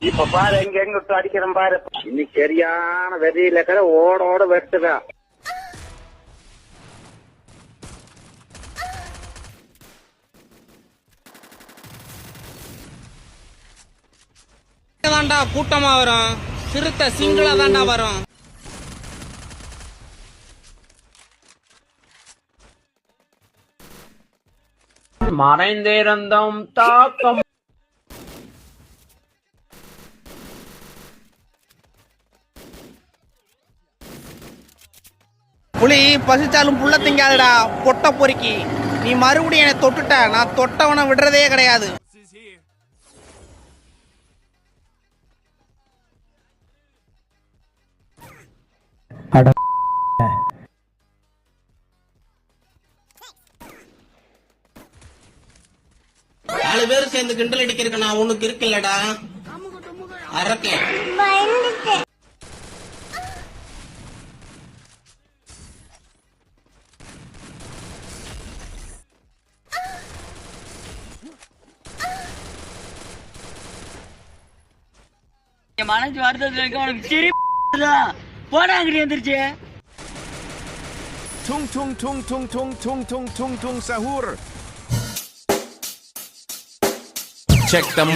இப்ப பாரு எங்க விட்டு அடிக்கிறேன் பாரு. இன்னைக்கு சரியான வெறியில கூட ஓட வெட்டுதா. தாண்டா கூட்டமா வரும், சிறுத்தை சிங்கிளா தாண்டா வரும். மறைந்திருந்தும் தாக்கம் புலி பசிச்சாலும் புள்ள திங்காதுடா பொட்ட பொறுக்கி. நீ மறுபடியும் என்னை தொட்டுட்ட, நான் தொட்டவனை விடுறதே கிடையாது. நாலு பேரும் சேர்ந்து கிண்டல் அடிக்கிறதுக்கு நான் உனக்கு இருக்குல்லடா அரக்கே. மனசு வருத்தத்துல உனக்கு சரி போடாங்கடி வந்துருச்சு. Tung tung tung tung tung tung tung tung tung sahur. Check the mic.